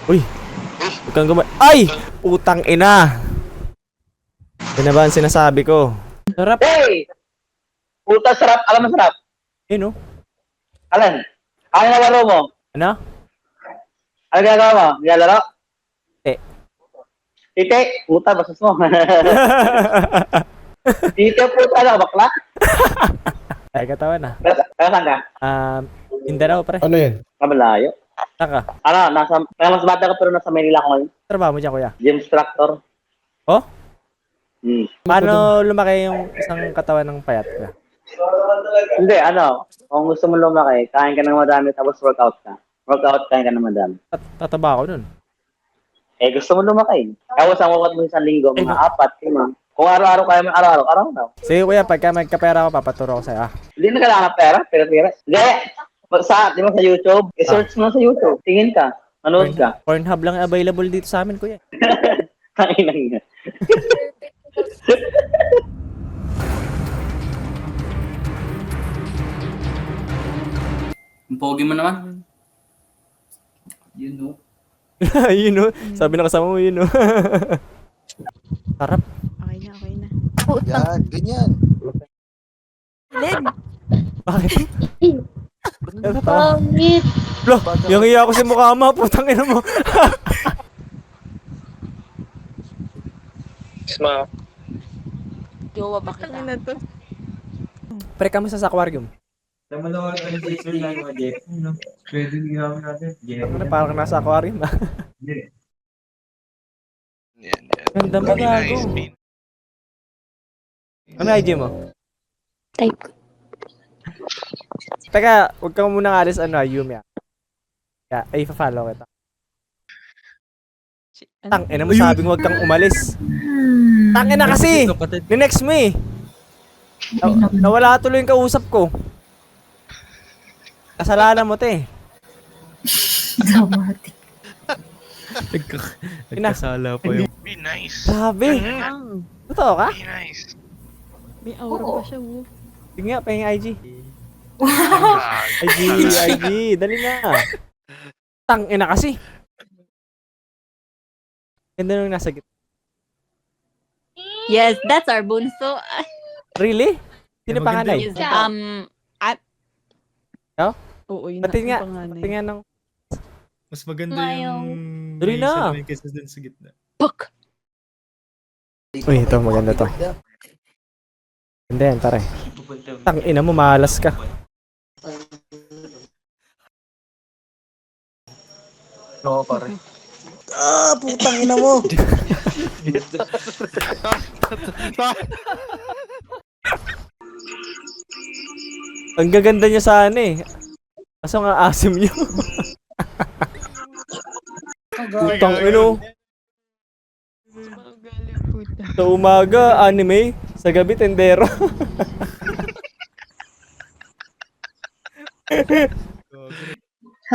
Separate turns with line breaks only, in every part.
Uy! Huwag kang Ay! Putang ina! Yan na ba ang sinasabi ko? Sarap.
Hey! Puta sarap. Alam mo sarap?
Yun, oh.
Alan? Ano nalaro mo?
Ano?
Ano ginagawa mo? Nilalaro?
Eh.
Tite? Puta, bastos mo. Tite, puta na, bakla?
Ay, katawan na.
Kaya saan ka?
Mindanao, pre.
Ano yan?
Malayo.
Saan ka?
Ano, kaya mas bata ka pero nasa Manila ako ngayon.
Trabaho mo dyan, kuya.
Gym instructor.
Oh? Paano
Ano
lumaki yung isang katawan ng payat ka?
Hindi, kung gusto mo lumaki, kain ka ng madami tapos workout ka. Workout, kain ka ng madami.
Tataba ako nun.
Eh, gusto mo lumaki. Tapos ang workout mo isang linggo, mga
Eh,
4, 5. Kung araw-araw kaya mo, araw-araw na.
Sige, kuya, pagka magkapera ako, papaturo ko sa'yo, ah.
Hindi na kailangan pera, pera. Hindi. Di ba sa YouTube? I-search mo sa YouTube. Tingin ka. Manood ka.
Pornhub lang available dito sa amin, kuya.
Tangin lang yan.
Ang pogi mo naman. Yun, no?
Yun, oh. Sabi na kasama mo, yun, oh. Sarap.
Okay na.
Yan, ganyan.
Led!
Bakit? Ano to?
Pangit.
Lo, yung iya ko si mukha mo, putang ina mo.
Jowa ba
Ang
kita?
ina to.
Pre, kamusta sa aquarium?
Naman ako ang Jason lang mga Jeff. Pwede ginamit natin. Jeff.
Ano, parang nasa aquarium, ah.
Yan.
Ganda mo, gago. Ano IG mo?
Type ko.
Teka, huwag kang muna alis, Yumi, ah. Yeah, ay, follow kita. Tang, ina mo sabing huwag kang umalis. Tang, ina kasi! Ni-next mo eh. Nawala tuloy yung kausap ko. Kasalanan mo, te.
Dramatic.
Nagkasala pa yung...
Be nice.
Grabe.
Ang,
Totoo ka?
Be nice.
may aura
Oo.
pa siya, wo.
Sige nga, pahing IG.
Ah,
IG, dali na. Tang, ina kasi. Ganda nung nasa gitna.
Yes, that's our bunso.
Really? Sino panganay?
Yes,
Oo, yun
Pati nga,
ang panganay.
tingnan ng...
Mas maganda
Mayo.
yung
Dali na.
may kaysa dun sa gitna.
Fuck.
Uy, ito, maganda to. Hindi yan, pare. Tang, ina mo, malas ka.
Oo, pare. Ah, putang ina mo.
Ang gaganda niya sana eh. Kaso nga asim niyo. Putang ino.
Magaling puta.
Sa umaga, anime. Sa gabi, tendero.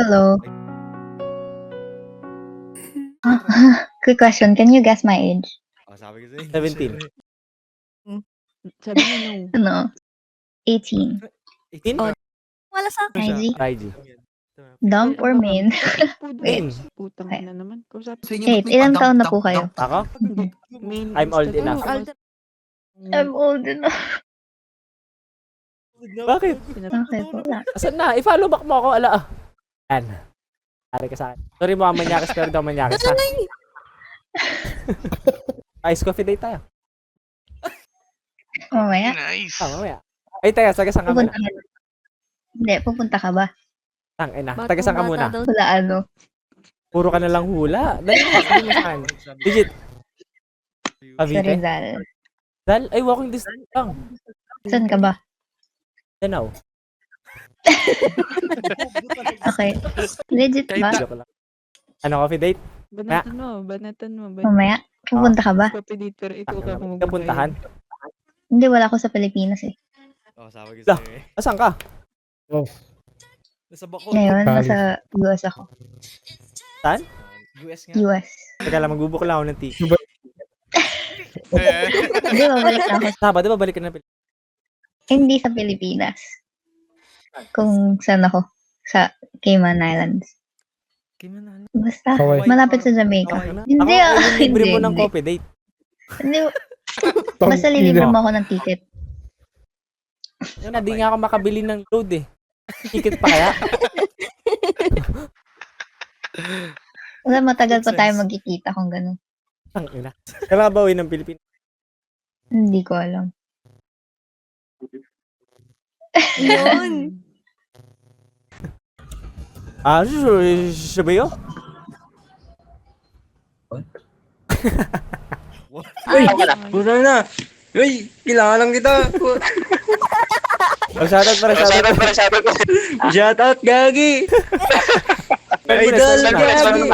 Hello. Quick question. Can you guess my age?
Oh, sabi ko sa'yo.
17.
Sabi niya no.
No. 18.
18?
Oh.
Wala sa akin.
IG.
IG.
Dump or main?
Main.
Putang ina naman. Kausap.
8. Ilang taon na po kayo?
Ako?
Main
I'm old
gusto to.
enough.
I'm old enough.
Bakit?
Okay po.
Asan na? I-follow back mo ako, ala ah. Yan. Pare ka sa akin. Sorry mo, manyakis pero daw manyakis ha. Ice coffee date tayo.
Mamaya.
Nice.
Mamaya. Ay, taga, saan ka muna?
Pupunta ka. Hindi, pupunta ka ba?
Tang, ina. Taga saan ka muna?
Wala ano.
Puro ka na lang hula. Dali mo, sabi mo saan. Digit.
Sa
Cavite?
Rizal.
Dal? Ay, walking distance lang.
Saan ka ba?
Danau.
Okay. Legit ba?
Joke lang. Ano, coffee date?
Banatan mo.
Mamaya? Pupunta ka ba?
Papilit, pero ito ka kung
Kapuntahan?
Hindi, wala ako sa Pilipinas eh.
Oh, sabi ko
Lah.
sa'yo eh.
Asan ka?
Nasa bako.
Ngayon, nasa US ako.
Saan?
US nga.
US.
Teka lang, magbubuk lang ako ng tea.
Hindi, babalik na ako.
Sabado, babalik ka na.
Hindi sa Pilipinas. Kung saan ako. Sa Cayman Islands.
Akin man na.
Basta,
Okay.
malapit sa Jamaica.
Okay na.
Hindi,
Ako, libre mo ng
hindi.
coffee date.
Hindi. Basta lilibre mo ako ng ticket.
Yun na, di nga ako makabili ng load eh. Ticket pa kaya?
Wala, matagal pa tayo magkikita kung gano'n.
Ang ina. Kailangan ba uwi ng Pilipinas?
Hindi ko alam.
Yun.
Sabi yo?
Puta na. Uy, kailangan lang kita.
Oh, shoutout para shoutout.
Shout out, Gagi. Idol, Gagi.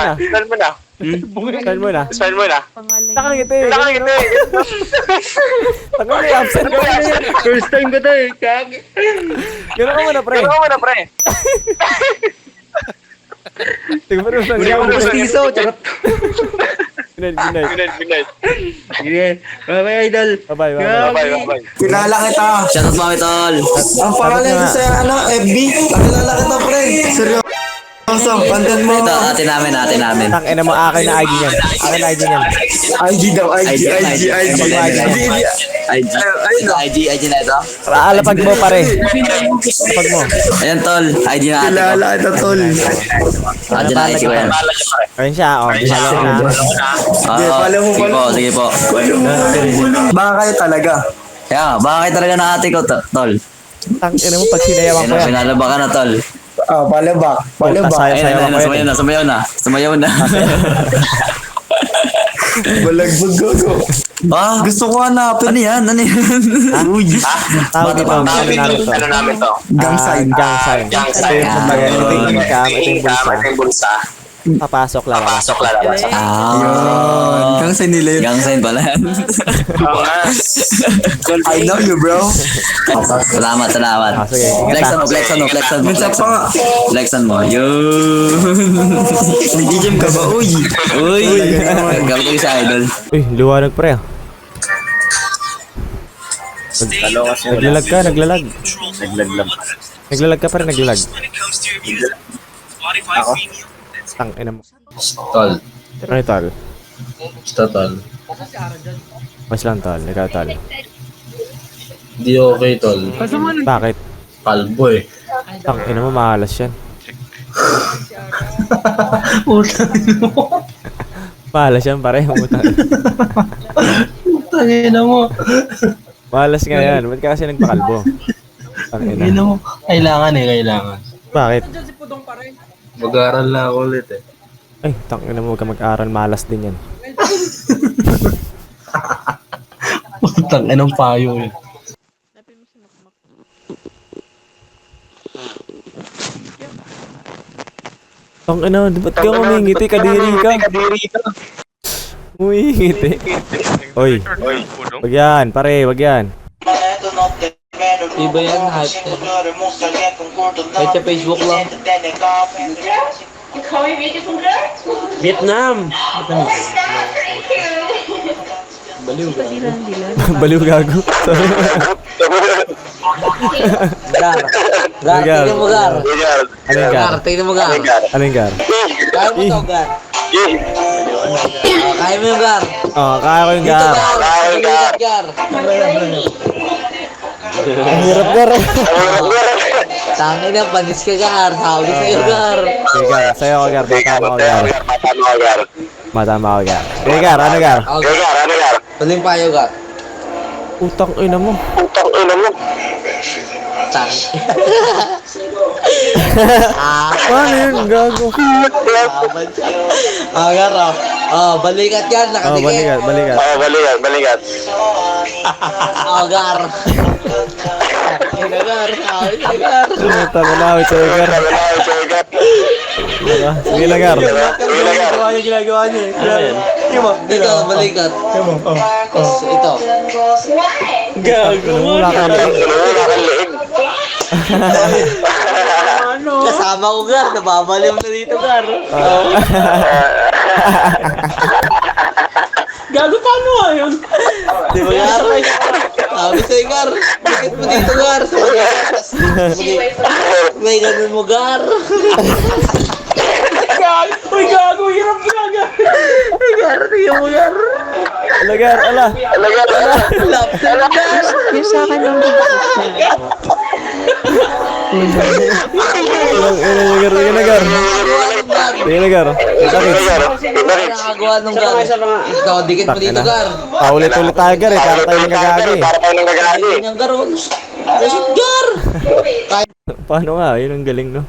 Spell mo na. Spell mo na.
Pangalan
Takang
niya.
ito eh. Takang may absent ka.
First time ko to eh, Gagi.
Gano'n ka muna, pre. Tingnan mo na.
Hindi ako gustiso. Charot.
Good night.
Sige. Bye-bye, Idol.
Bye-bye.
Gagi.
Kilala kita.
Shoutout mga tol.
Ang pangalan ko sa FB. Kilala kita, pre. Seryoso. Pandan mo.
Ito, ate namin.
Tangina mo, akin na ID niyan.
IG daw, IG.
IG na ito.
Alapag mo, pare. Alapag mo.
Ayan tol, IG na ate ko.
Kilala kita, tol.
IG na IG ko yan.
Ayun siya, oh. Follow na.
Sige po.
Baka kayo talaga.
Kaya, bakit talaga na ate ko, tol?
Tangina mo, pag sinayawan ko yan.
Pinalaba ka na, tol.
Palabak.
Ayun, sumayaw na.
Balagbag ako.
Ah,
Gusto ko hanapin.
ano yan?
Uy.
Tawag dito, ano namin to?
Gang sign.
Gang sign. Ito yung kumbaga, ito yung cam, ito yung bulsa. Papasok lang.
Ah,
Gang sign nila yun.
gang sign pala yan.
I know you, bro.
Salamat.
Sige,
Flexan mo.
Minsan pa nga.
Flexan mo. Yun.
Nag-gym ka ba? Uy.
Gamit ko sa idol.
Uy, liwanag pre ah. Naglalag. Naglalag ka pa rin, naglalag.
Ako?
Tangina mo.
Tol.
Ano yung tol?
Basta tol.
Mas lang tol, ikaw tol.
Hindi okay, tol.
Bakit?
Kalbo eh.
Tangina mo, mahalas yan. Mahalas yan pare, umutang.
Tangina mo.
Mahalas nga yan, ba't ka kasi nagpakalbo? Tangina.
mo. Kailangan.
Bakit?
Mag-aaral na ako ulit eh.
Ay, tangina mo, huwag ka mag-aral, malas din yan.
Putang anong payo eh.
Hanapin mo si Makmak.
Tangina, ba't ka umingiti? Kadiri ka. Umingiti. Oy, wag yan, pare, wag yan.
Iba yan lahat. Kahit sa Facebook lang. Vietnam! Baliw ka.
Baliw gago. Sorry.
Gar,
Gar.
tingnan mo gar.
Ano yung gar?
Tingnan mo gar.
Ano yung gar?
Kaya mo to gar. Kaya mo yung gar.
Oh, kaya ko yung gar.
Gar.
Ang hirap gar.
Tangin na, panis ka gar. Sabi sa'yo gar.
Sige gar, sa'yo ako gar. Matama ako gar. Sige gar, ano gar?
Tuling payo gar.
Utang ina mo.
Tang.
Paano yun, gago?
Gar oh. Oh, balikat yan.
Oh,
Nakadikit.
balikat.
Gar. Gar. Gar.
Utang na, sa'yo gar. Sige lang gar.
Ginagawa niya eh.
Ito, balikat. Ito.
Gago. Wala ka lang.
Kasama ko gar. Nababalim na dito gar.
Gago paano yun?
Di ba gar? Sabi sa'yo gar. Bakit mo dito gar? May ganun mo gar. Uy, gago, hirap gaga. Ay, Gar, tingnan mo, Gar.
Ala, Gar, ala.
Laptop, Gar.
Yung sa akin ang
Tingnan na, Gar. Tingnan na, Gar. Bakit?
Nakagawa nung Gar. Ikaw, dikit mo dito, Gar.
Paulit-ulit tayo, Gar, eh. Para tayo nagagagi.
Yung Gar, oh. Gar.
Paano nga? Yun ang galing, no?